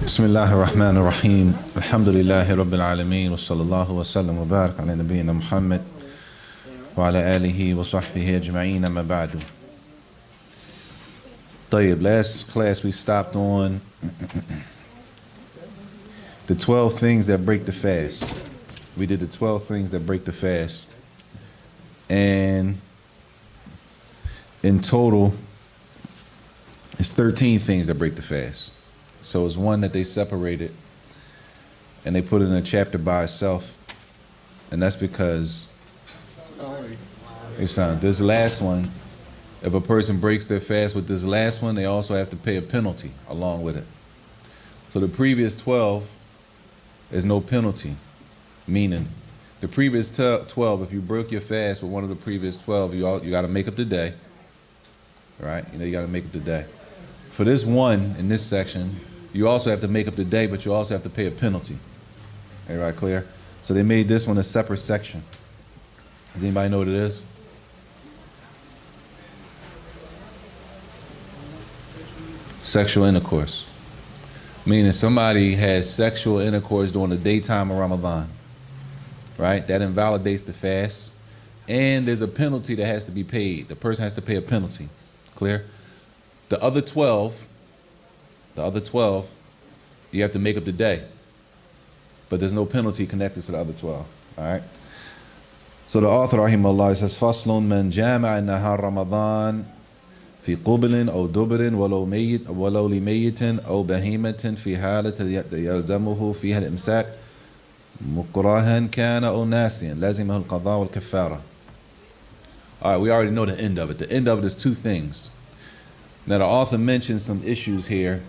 بسم الله الرحمن الرحيم الحمد لله رب العالمين وصلى الله وسلم وبارك على نبينا محمد وعلى آله وصحبه أجمعين أما بعد. طيب, last class we stopped on the 12 things that break the fast. We did the 12 things that break the fast, and in total it's 13 things that break the fast. So it's one that they separated and they put it in a chapter by itself, and that's because this last one, if a person breaks their fast with this last one, they also have to pay a penalty along with it. So the previous 12 is no penalty, meaning the previous 12, if you broke your fast with one of the previous 12, you got to make up the day, right? You got to make up the day. For this one in this section, you also have to make up the day, but you also have to pay a penalty. Everybody clear? So they made this one a separate section. Does anybody know what it is? Sexual intercourse. Meaning somebody has sexual intercourse during the daytime of Ramadan, right? That invalidates the fast, and there's a penalty that has to be paid. The person has to pay a penalty. Clear? The other 12, you have to make up the day, but there's no penalty connected to the other 12. All right. So the author, rahimahullah, says, "Faslun man jama'a nahar Ramadan fi qublin aw dubrin walau li mayyitin aw bahimatin fi halat yalzamuhu fiha al-imsak mukrahan kana aw nasiyan lazimahu al-qada wal kaffara." All right, we already know the end of it. The end of it is two things. Now the author mentions some issues here.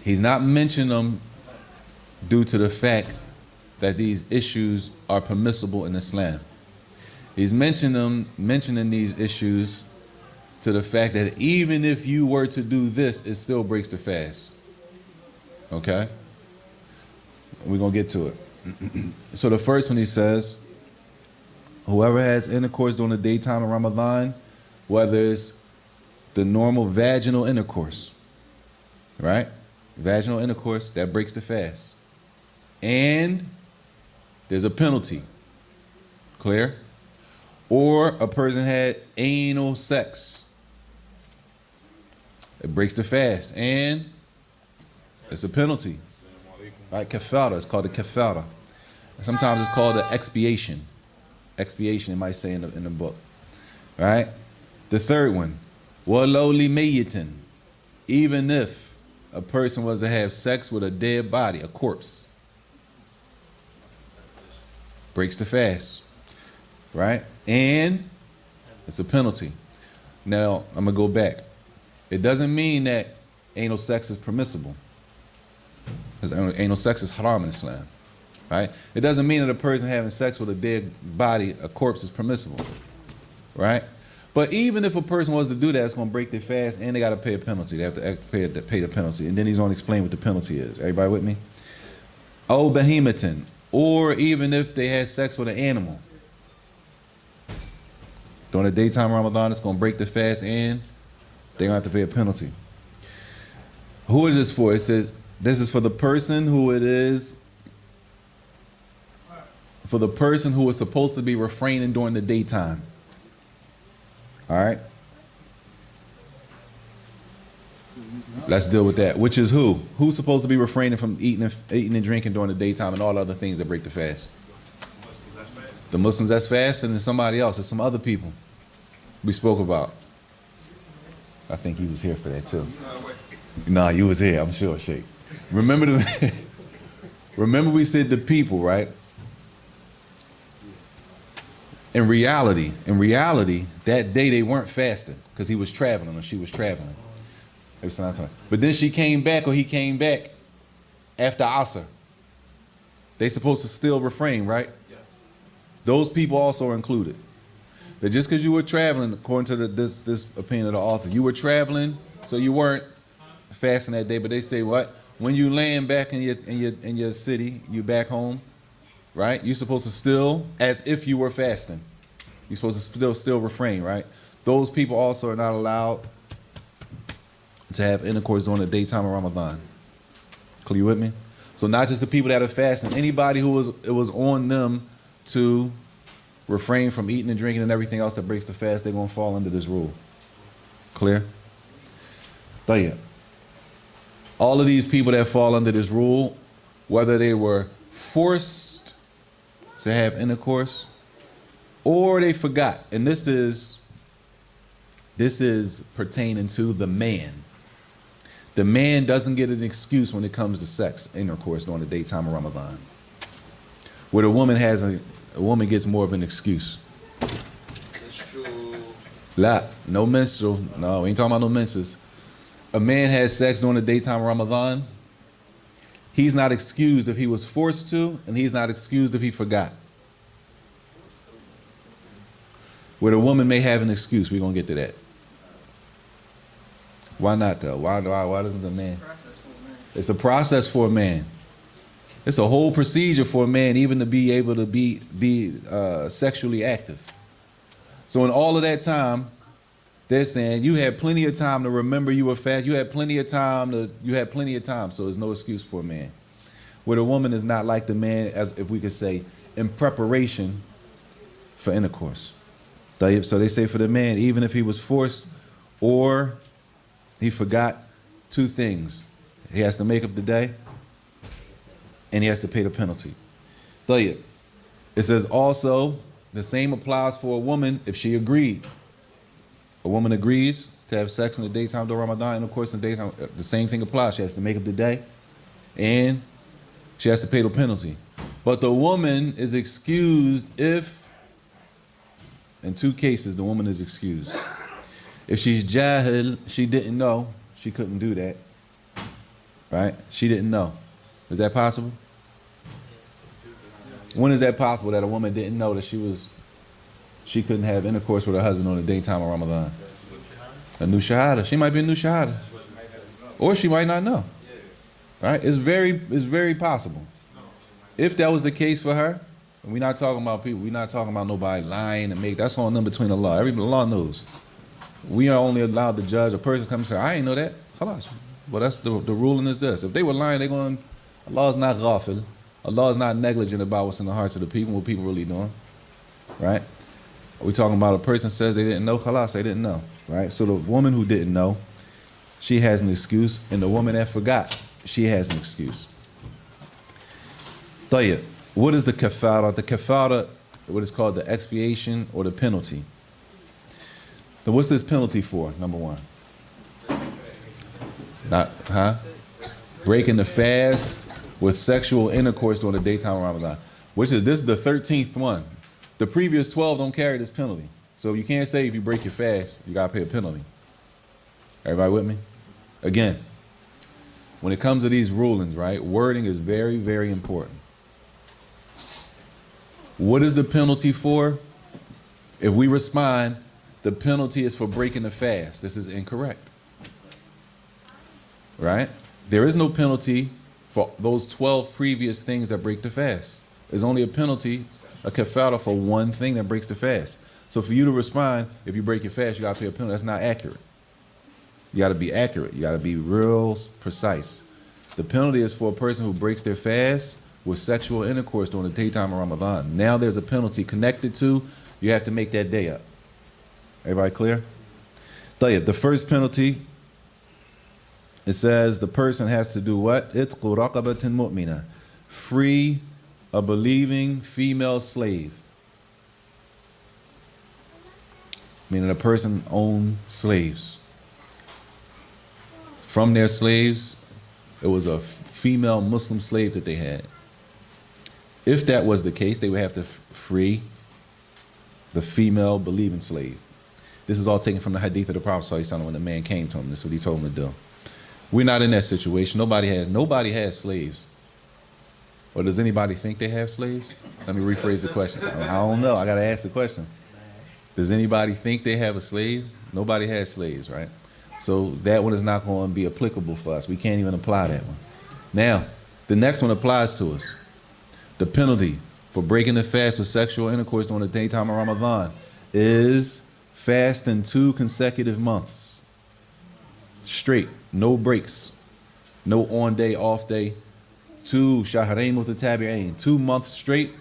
He's not mentioning them due to the fact that these issues are permissible in Islam. He's mentioning these issues to the fact that even if you were to do this, it still breaks the fast. Okay? We're going to get to it. So the first one, he says, whoever has intercourse during the daytime of Ramadan, whether it's the normal vaginal intercourse, right? Vaginal intercourse, that breaks the fast. And there's a penalty. Clear? Or a person had anal sex. It breaks the fast. And it's a penalty. Right? Kafara. It's called a kafara. Sometimes it's called an expiation. Expiation, it might say in the book. Right? The third one. Walau li mayyitin. Even if a person was to have sex with a dead body, a corpse, breaks the fast, right? And it's a penalty. Now, I'm going to go back. It doesn't mean that anal sex is permissible, because anal sex is haram in Islam, right? It doesn't mean that a person having sex with a dead body, a corpse, is permissible, right? But even if a person was to do that, it's going to break their fast, and they got to pay a penalty. They have to pay the penalty. And then he's going to explain what the penalty is. Everybody with me? Oh, behemotin. Or even if they had sex with an animal. During the daytime Ramadan, it's going to break the fast, and they're going to have to pay a penalty. Who is this for? It says, this is for the person who it is, for the person who is supposed to be refraining during the daytime. All right? Let's deal with that. Which is who? Who's supposed to be refraining from eating and drinking during the daytime and all other things that break the fast? The Muslims that's fasting, and somebody else. There's some other people we spoke about. I think he was here for that too. Nah, you was here, I'm sure, Sheikh. Remember we said the people, right? In reality, that day they weren't fasting because he was traveling or she was traveling. But then she came back, or he came back after Asr. They supposed to still refrain, right? Yeah. Those people also are included. That just because you were traveling, according to this opinion of the author, you were traveling, so you weren't fasting that day. But they say what? When you land back in your city, you back home, right? You're supposed to still, as if you were fasting. You're supposed to still refrain, right? Those people also are not allowed to have intercourse during the daytime of Ramadan. Clear with me? So not just the people that are fasting. Anybody it was on them to refrain from eating and drinking and everything else that breaks the fast, they're going to fall under this rule. Clear? طيب. All of these people that fall under this rule, whether they were forced to have intercourse or they forgot, and this is pertaining to the man. The man doesn't get an excuse when it comes to sex intercourse during the daytime of Ramadan. Where the woman a woman gets more of an excuse. No menstrual. No, we ain't talking about no menses. A man has sex during the daytime of Ramadan. He's not excused if he was forced to, and he's not excused if he forgot. Where the woman may have an excuse, we're gonna get to that. Why not though? Why doesn't the man? It's a process for a man. It's a whole procedure for a man even to be able to be sexually active. So in all of that time, they're saying you had plenty of time to remember you were fast. You had plenty of time. So there's no excuse for a man. Where the woman is not like the man, as if we could say, in preparation for intercourse. So they say for the man, even if he was forced or he forgot, two things. He has to make up the day and he has to pay the penalty. It says also, the same applies for a woman if she agreed. A woman agrees to have sex in the daytime during Ramadan, and of course in the daytime, the same thing applies. She has to make up the day and she has to pay the penalty. But the woman is excused if, in two cases, the woman is excused. If she's jahil, she didn't know, she couldn't do that. Right? She didn't know. Is that possible? When is that possible that a woman didn't know that she couldn't have intercourse with her husband on the daytime of Ramadan? A new shahada. She might be a new shahada. Or she might not know. Right? It's very possible. If that was the case for her, and we're not talking about people, we're not talking about nobody lying and that's on them between the law. The law knows. We are only allowed to judge. A person comes and says, I ain't know that. Khalas. Well, that's the ruling is this. If they were lying, Allah is not ghafil. Allah is not negligent about what's in the hearts of the people, what people really doing. Right? We're talking about a person says they didn't know, khalas, they didn't know. Right? So the woman who didn't know, she has an excuse, and the woman that forgot, she has an excuse. Tayyib. What is the kafara? The kafara, what is called the expiation or the penalty. Then what's this penalty for, number one? Breaking the fast with sexual intercourse during the daytime of Ramadan. This is the 13th one. The previous 12 don't carry this penalty. So you can't say if you break your fast, you gotta pay a penalty. Everybody with me? Again, when it comes to these rulings, right, wording is very, very important. What is the penalty for? If we respond, the penalty is for breaking the fast. This is incorrect. Right? There is no penalty for those 12 previous things that break the fast. There's only a penalty, a kafara, for one thing that breaks the fast. So for you to respond, if you break your fast, you got to pay a penalty. That's not accurate. You got to be accurate. You got to be real precise. The penalty is for a person who breaks their fast with sexual intercourse during the daytime of Ramadan. Now there's a penalty connected to, you have to make that day up. Everybody clear? The first penalty, it says the person has to do what? Itqu raqabatin mu'mina. Free a believing female slave. Meaning a person owned slaves. From their slaves, it was a female Muslim slave that they had. If that was the case, they would have to free the female believing slave. This is all taken from the hadith of the Prophet ﷺ when the man came to him. This is what he told him to do. We're not in that situation. Nobody has slaves. Or does anybody think they have slaves? Let me rephrase the question. I don't know. I got to ask the question. Does anybody think they have a slave? Nobody has slaves, right? So that one is not going to be applicable for us. We can't even apply that one. Now, the next one applies to us. The penalty for breaking the fast with sexual intercourse during the daytime of Ramadan is fasting 2 consecutive months. Straight, no breaks, no on day, off day. 2 shahrain mutatabi'ain, 2 months straight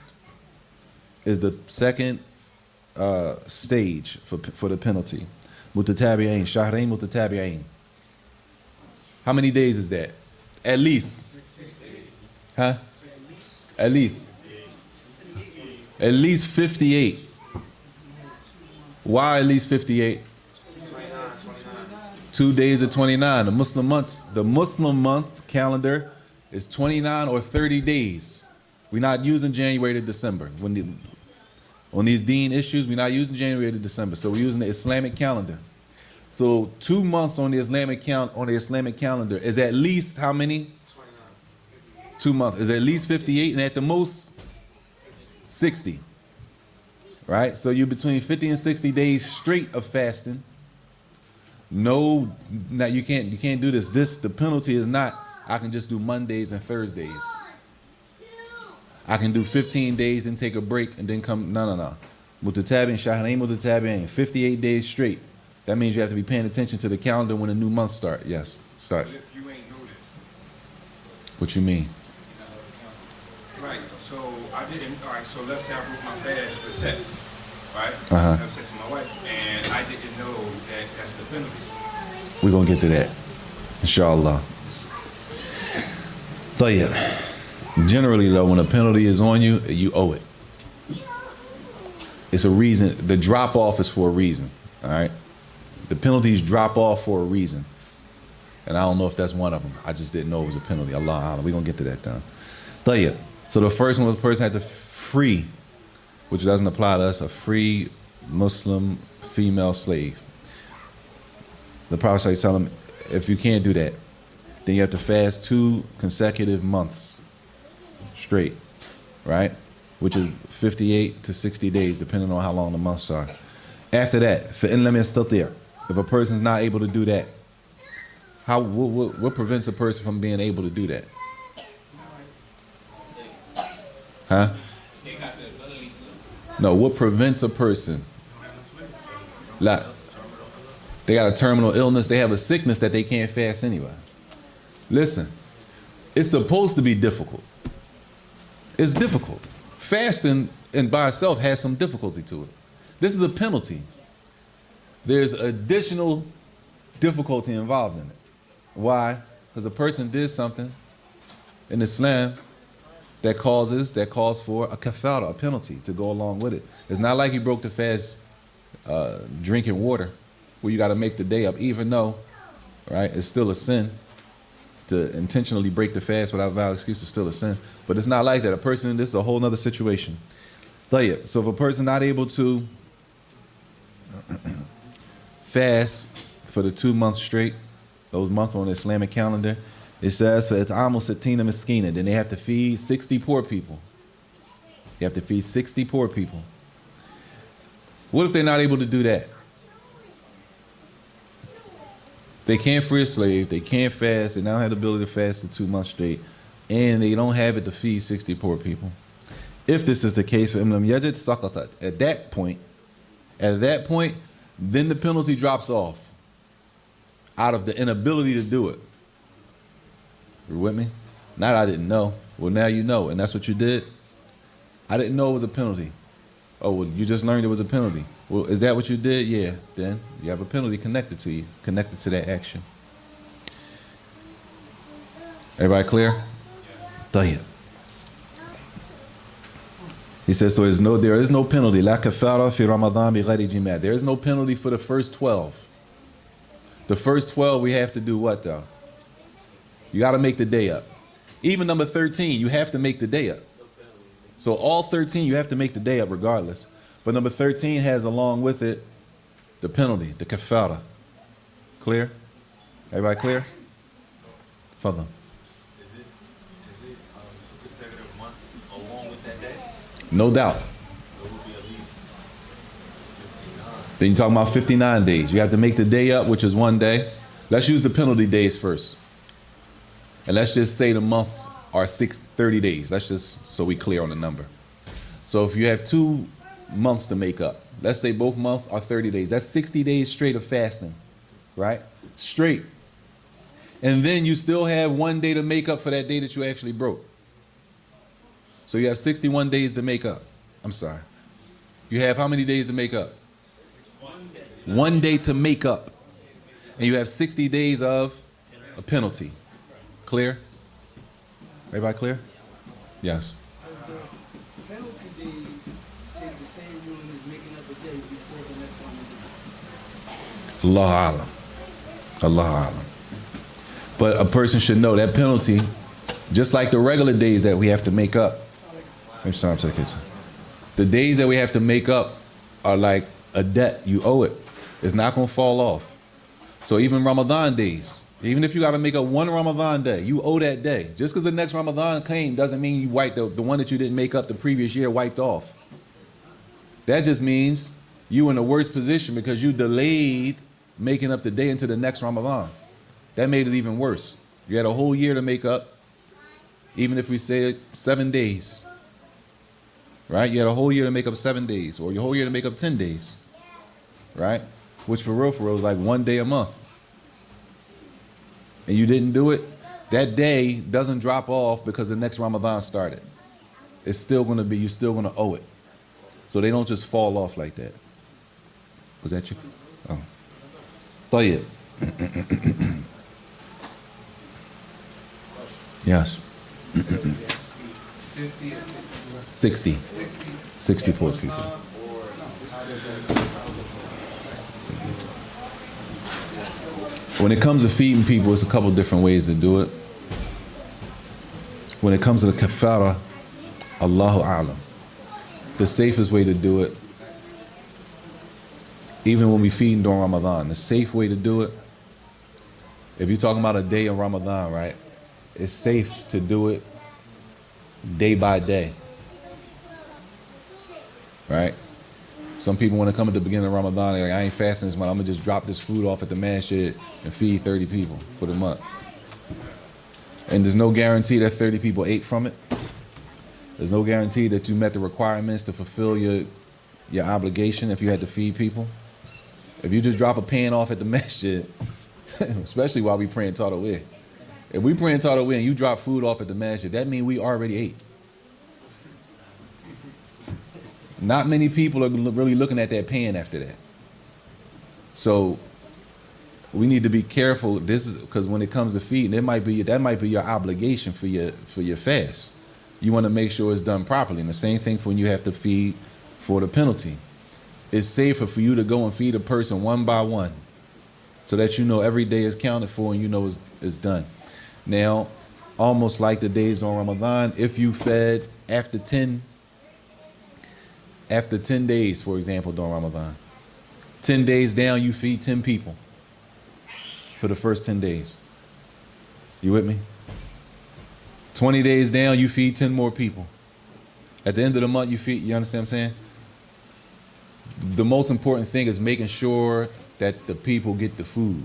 is the second stage for the penalty. Mutatabi'ain, shahrain mutatabi'ain. How many days is that? At least. Huh? At least. At least 58. Why at least 58? 2 days of 29. The Muslim month calendar is 29 or 30 days. We're not using January to December. On these deen issues, we're not using January to December. So we're using the Islamic calendar. So 2 months on the Islamic calendar is at least how many? 2 months is at least 58, and at the most 60. Right? So you're between 50 and 60 days straight of fasting. No, now you can't do this. The penalty is not I can just do Mondays and Thursdays. I can do 15 days and take a break and then come. No. Mutatabi'in, shahrain mutatabi'in, 58 days straight. That means you have to be paying attention to the calendar when a new month starts. Yes, starts. If you ain't noticed. What you mean? Right, so I didn't, all right, so let's say I broke my fast for sex, right? Uh-huh. I have sex with my wife, and I didn't know that that's the penalty. We're going to get to that, inshallah. طيب. Generally, though, when a penalty is on you, you owe it. It's a reason. The drop-off is for a reason, all right? The penalties drop off for a reason. And I don't know if that's one of them. I just didn't know it was a penalty. Allah, we're going to get to that down. طيب. So the first one was the person had to free, which doesn't apply to us, a free Muslim female slave. The Prophet tell him, if you can't do that, then you have to fast 2 consecutive months straight, right? Which is 58 to 60 days, depending on how long the months are. After that, فَإِن لَمْ يَسْتَطِعْ, if a person's not able to do that, what prevents a person from being able to do that? Huh? No, what prevents a person? Like, they got a terminal illness, they have a sickness that they can't fast anyway. Listen, it's supposed to be difficult. It's difficult. Fasting and by itself has some difficulty to it. This is a penalty. There's additional difficulty involved in it. Why? Because a person did something in Islam that calls for a kafara, a penalty to go along with it. It's not like he broke the fast drinking water, where you got to make the day up, even though, right, it's still a sin to intentionally break the fast without valid excuse. Is still a sin. But it's not like that. A person, this is a whole nother situation. So if a person not able to fast for the 2 months straight, those months on the Islamic calendar, it says for it'amu sittina miskina, then they have to feed 60 poor people. You have to feed 60 poor people. What if they're not able to do that? They can't free a slave, they can't fast, they don't have the ability to fast for 2 months straight, and they don't have it to feed 60 poor people. If this is the case for Imam Yajid Saqatat, at that point, then the penalty drops off out of the inability to do it. You with me? Not I didn't know. Well, now you know, and that's what you did. I didn't know it was a penalty. Oh, well, you just learned it was a penalty. Well, is that what you did? Yeah, then you have a penalty connected to you, connected to that action. Everybody clear? Yeah. He says, so there is no penalty. La kafara fi Ramadan bi ghayri jima'. There is no penalty for the first 12. The first 12 we have to do what though? You got to make the day up. Even number 13, you have to make the day up. So all 13, you have to make the day up regardless. But number 13 has along with it the penalty, the kafara. Clear? Everybody clear? Fadhal. Is it 2 consecutive months No doubt. Then you're talking about 59 days. You have to make the day up, which is 1 day. Let's use the penalty days first. And let's just say the months are 30 days. Let's just, so we clear on the number. So if you have 2 months to make up, let's say both months are 30 days. That's 60 days straight of fasting, right? Straight. And then you still have 1 day to make up for that day that you actually broke. So you have 61 days to make up. I'm sorry. You have how many days to make up? 1 day to make up. And you have 60 days of a penalty. Clear? Everybody clear? Yes. Does the penalty days take the same ruling as making up a day before the next Ramadan? Allah alam. Allah alam. But a person should know that penalty, just like the regular days that we have to make up. The days that we have to make up are like a debt. You owe it. It's not going to fall off. So even Ramadan days, even if you got to make up 1 Ramadan day, you owe that day. Just because the next Ramadan came doesn't mean you wiped the one that you didn't make up the previous year wiped off. That just means you in the worst position because you delayed making up the day into the next Ramadan. That made it even worse. You had a whole year to make up, even if we say 7 days. Right? You had a whole year to make up 7 days, or your whole year to make up 10 days. Right? Which for real is like 1 day a month. And you didn't do it, that day doesn't drop off because the next Ramadan started. It's still going to be, you're still going to owe it. So they don't just fall off like that. Was that you? Oh. Tayyib. Yes. 60. 60 poor people. When it comes to feeding people, it's a couple different ways to do it. When it comes to the kafara, Allahu a'lam. The safest way to do it, even when we feed during Ramadan, the safe way to do it, if you're talking about a day of Ramadan, right, it's safe to do it day by day, right? Some people want to come at the beginning of Ramadan, they're like, I ain't fasting this month, I'm going to just drop this food off at the masjid and feed 30 people for the month. And there's no guarantee that 30 people ate from it. There's no guarantee that you met the requirements to fulfill your obligation if you had to feed people. If you just drop a pan off at the masjid, especially while we praying Taraweeh, if we praying Taraweeh and you drop food off at the masjid, that means we already ate. Not many people are really looking at that pan after that. So we need to be careful. This is because when it comes to feeding, that might be your obligation for your fast. You want to make sure it's done properly. And the same thing for when you have to feed for the penalty. It's safer for you to go and feed a person one by one, so that you know every day is counted for and you know it's done. Now, almost like the days on Ramadan, if you fed after 10 days, for example, during Ramadan, 10 days down, you feed 10 people for the first 10 days. You with me? 20 days down, you feed 10 more people. At the end of the month, you feed, you understand what I'm saying? The most important thing is making sure that the people get the food.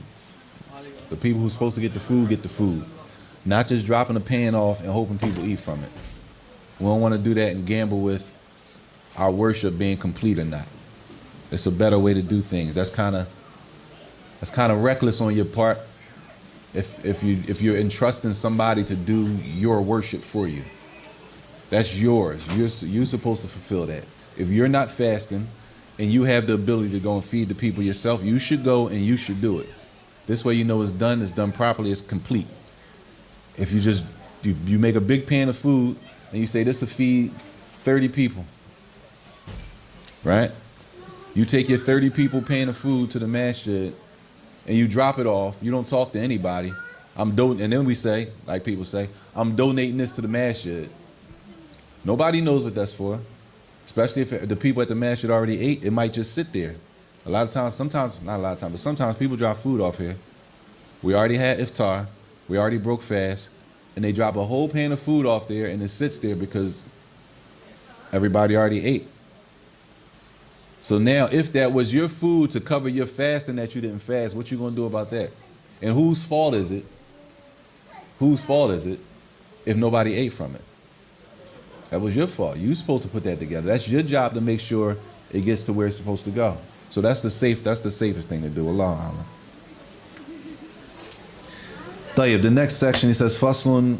The people who's supposed to get the food. Not just dropping a pan off and hoping people eat from it. We don't want to do that and gamble with our worship being complete or not. It's a better way to do things. That's kind of reckless on your part if you're entrusting somebody to do your worship for you. That's yours. You're supposed to fulfill that. If you're not fasting and you have the ability to go and feed the people yourself, you should go and you should do it. This way you know it's done properly, it's complete. If you make a big pan of food and you say this will feed 30 people, right? You take your 30 people pan of food to the masjid and you drop it off. You don't talk to anybody. And then we say, like people say, I'm donating this to the masjid. Nobody knows what that's for. Especially if the people at the masjid already ate, it might just sit there. A lot of times, not a lot of times, but sometimes people drop food off here. We already had iftar. We already broke fast. And they drop a whole pan of food off there and it sits there because Everybody already ate. So now, if that was your food to cover your fast and that you didn't fast, what you gonna do about that? And whose fault is it? Whose fault is it if nobody ate from it? That was your fault. You're supposed to put that together. That's your job to make sure it gets to where it's supposed to go. So that's the safest thing to do. Allah. طيب, the next section he says فصل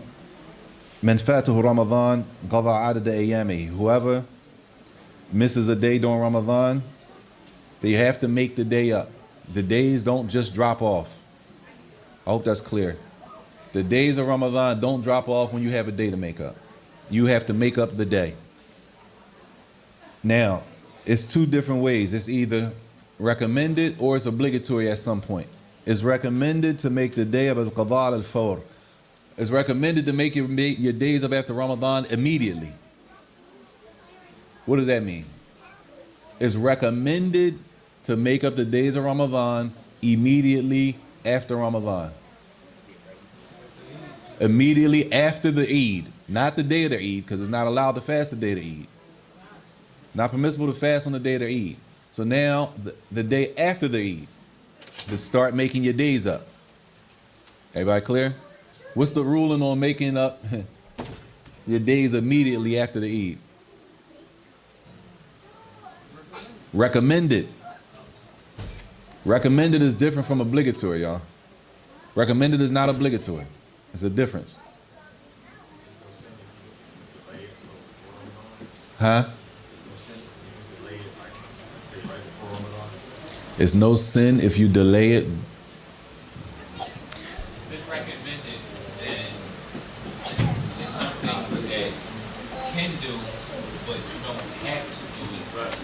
من فاته رمضان قضى عدد أيامه. Whoever misses a day during Ramadan, they have to make the day up. The days don't just drop off. I hope that's clear. The days of Ramadan don't drop off when you have a day to make up. You have to make up the day. Now, it's two different ways. It's either recommended or it's obligatory at some point. It's recommended to make the day of al-qada al-fawr. It's recommended to make your days up after Ramadan immediately. What does that mean? It's recommended to make up the days of Ramadan immediately after Ramadan. Immediately after the Eid. Not the day of the Eid, because it's not allowed to fast the day of the Eid. Not permissible to fast on the day of the Eid. So now, the day after the Eid, to start making your days up. Everybody clear? What's the ruling on making up your days immediately after the Eid? Recommended. Recommended is different from obligatory, y'all. Recommended is not obligatory. It's a difference. Huh? It's no sin if you delay it. It's recommended, then it's something that you can do, but you don't have to do it.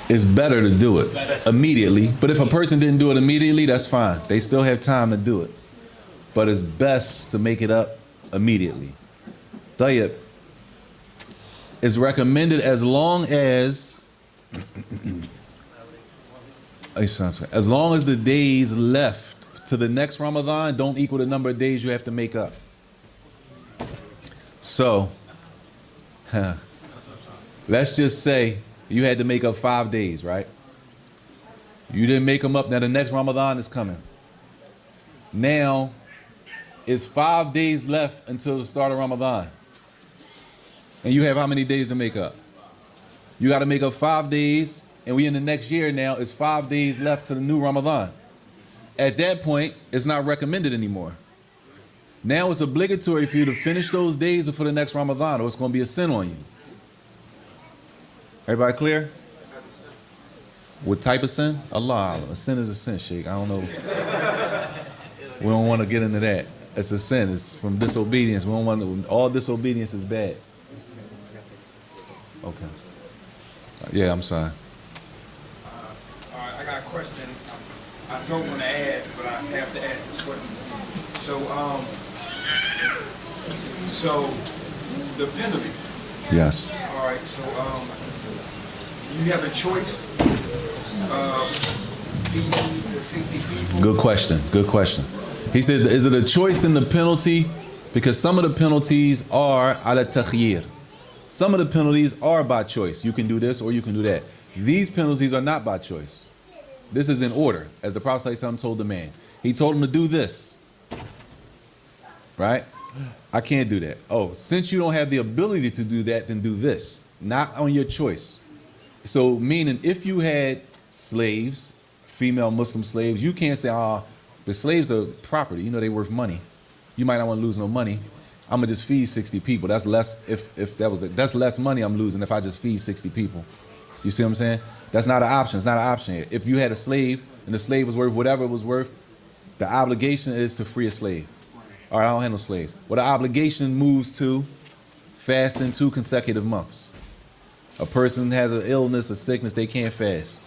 It's better to do it immediately. But if a person didn't do it immediately, that's fine. They still have time to do it. But it's best to make it up immediately. Tayyib. It's recommended as long as the days left to the next Ramadan don't equal the number of days you have to make up. So, let's just say you had to make up 5 days, right? You didn't make them up. Now the next Ramadan is coming. Now, it's 5 days left until the start of Ramadan. And you have how many days to make up? You got to make up 5 days, and we in the next year now. It's 5 days left to the new Ramadan. At that point, it's not recommended anymore. Now it's obligatory for you to finish those days before the next Ramadan, or it's going to be a sin on you. Everybody clear? What type of sin? Allah. A sin is a sin, Sheikh. I don't know. We don't want to get into that. It's a sin. It's from disobedience. We don't want to, all disobedience is bad. Okay. Yeah, I'm sorry. All right, I got a question. I don't want to ask, but I have to ask this question. So the penalty. Yes. All right, so you have a choice of feeding the 60 people. Good question. Good question. He said, is it a choice in the penalty? Because some of the penalties are ala takhyir. Some of the penalties are by choice. You can do this or you can do that. These penalties are not by choice. This is in order, as the Prophet ﷺ told the man. He told him to do this. Right? I can't do that. Oh, since you don't have the ability to do that, then do this. Not on your choice. So meaning if you had slaves, female Muslim slaves, you can't say, the slaves are property. You know, they worth money. You might not want to lose no money. I'm gonna just feed 60 people. That's less. That's less money I'm losing if I just feed 60 people. You see what I'm saying? That's not an option. It's not an option here. If you had a slave and the slave was worth whatever it was worth, the obligation is to free a slave. All right, I don't have no slaves. Well, the obligation moves to fasting 2 consecutive months. A person has an illness, a sickness, they can't fast.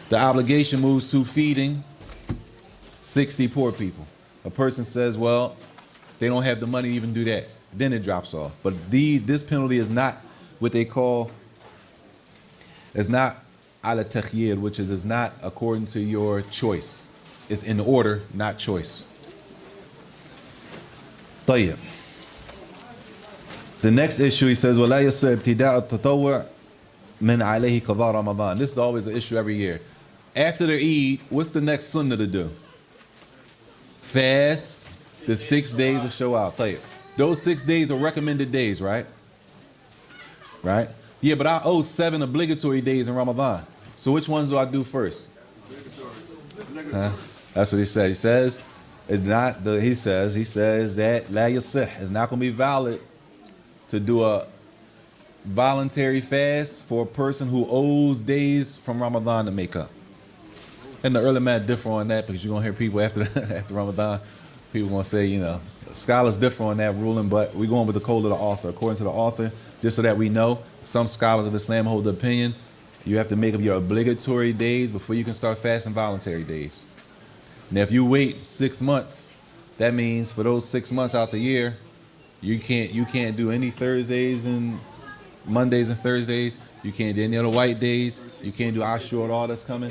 The obligation moves to feeding 60 poor people. A person says, well, they don't have the money to even do that. Then it drops off. But this penalty is not what they call, it's not ala takhyir, which is not according to your choice. It's in order, not choice. طيب. The next issue, he says, وَلَا يَصِحُ ابْتِدَاءُ التَّطَوُّعِ مِنْ عَلَيْهِ قَضَاء رَمَضَان. This is always an issue every year. After the Eid, what's the next sunnah to do? Fast the 6 days of Shawwal. Tayyib. Those 6 days are recommended days, right? Right? Yeah, but I owe 7 obligatory days in Ramadan. So which ones do I do first? Huh? That's what he says. He says it's not the. He says that la yasih. It's not going to be valid to do a voluntary fast for a person who owes days from Ramadan to make up. And the early man differ on that, because you're going to hear people after after Ramadan, people going to say, you know, scholars differ on that ruling, but we're going with the code of the author. According to the author, just so that we know, some scholars of Islam hold the opinion you have to make up your obligatory days before you can start fasting voluntary days. Now, if you wait 6 months, that means for those 6 months out the year, you can't do any Thursdays and Mondays and Thursdays. You can't do any other white days. You can't do Ashura at all that's coming.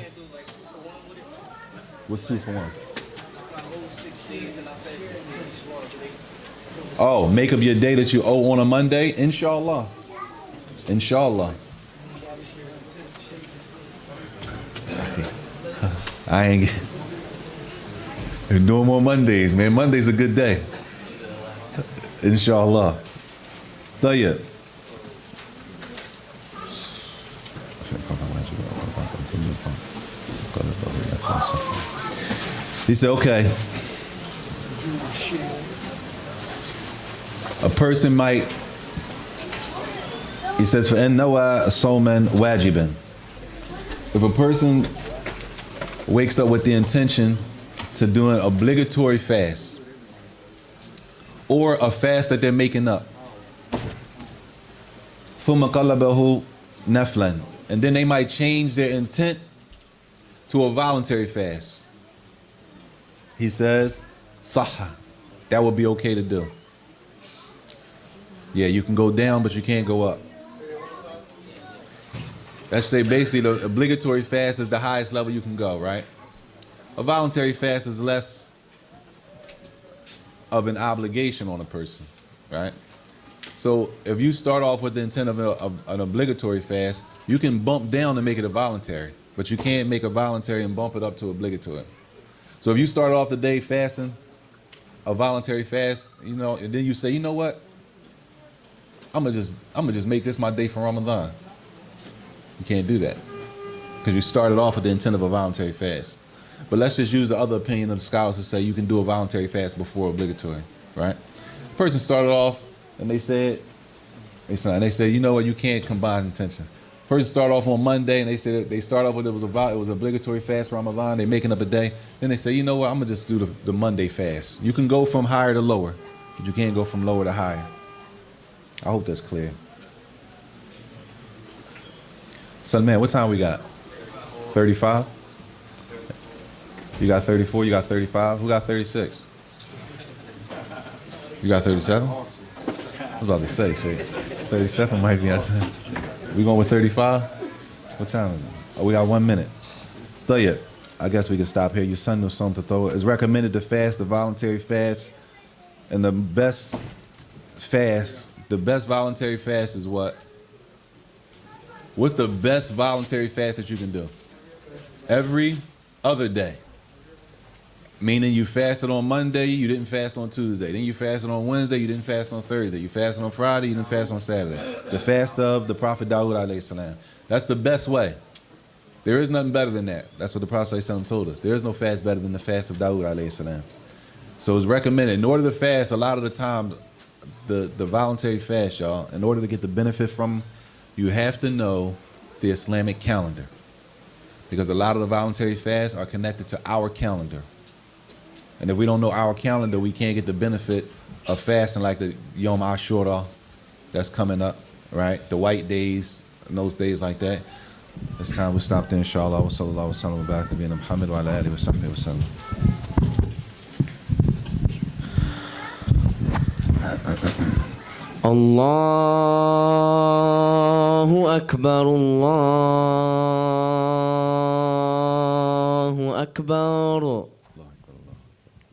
What's 2 for 1? Oh, make up your day that you owe on a Monday, inshallah. Inshallah. I ain't doing more Mondays, man. Monday's a good day. Inshallah. Tayyib. He said, okay. A person might, he says, فَإِنْ نَوَى صَوْمًا وَاجِبًا. If a person wakes up with the intention to do an obligatory fast, or a fast that they're making up, ثُمَّ قَلَبَهُ نَفْلًا, and then they might change their intent to a voluntary fast. He says, صَحَّ. That would be okay to do. Yeah, you can go down, but you can't go up. Let's say basically the obligatory fast is the highest level you can go, right? A voluntary fast is less of an obligation on a person, right? So if you start off with the intent of an obligatory fast, you can bump down to make it a voluntary, but you can't make a voluntary and bump it up to obligatory. So if you start off the day fasting, a voluntary fast, you know, and then you say, you know what? I'm gonna just make this my day for Ramadan. You can't do that, because you started off with the intent of a voluntary fast. But let's just use the other opinion of the scholars who say you can do a voluntary fast before obligatory, right? The person started off and they said, you know what, you can't combine intention. Person started off on Monday and they said they start off with it was obligatory fast for Ramadan. They're making up a day. Then they say, you know what, I'm gonna just do the Monday fast. You can go from higher to lower, but you can't go from lower to higher. I hope that's clear. Salman, what time we got? 35? You got 34, you got 35. Who got 36? You got 37? I was about to say, shit. 37 might be out time. We going with 35? What time is it? Oh, we got 1 minute. Tayyib. I guess we can stop here. Your son knows something to throw. It's recommended to fast, the voluntary fast. And the best voluntary fast is what? What's the best voluntary fast that you can do? Every other day. Meaning you fasted on Monday, you didn't fast on Tuesday. Then you fasted on Wednesday, you didn't fast on Thursday. You fasted on Friday, you didn't fast on Saturday. The fast of the Prophet Dawood alayhi salam. That's the best way. There is nothing better than that. That's what the Prophet alayhi salam told us. There is no fast better than the fast of Dawood alayhi salam. So it's recommended. In order to fast, a lot of the time, the voluntary fast, y'all, in order to get the benefit from, you have to know the Islamic calendar. Because a lot of the voluntary fasts are connected to our calendar. And if we don't know our calendar, we can't get the benefit of fasting like the Yom Ashura that's coming up, right? The white days, and those days like that. This time we stop there, inshallah. Wa sallallahu wa sallam wa barak nabiyina Muhammad wa ala alihi wa sahbihi wa sallam. Allahu Akbar, Allahu Akbar.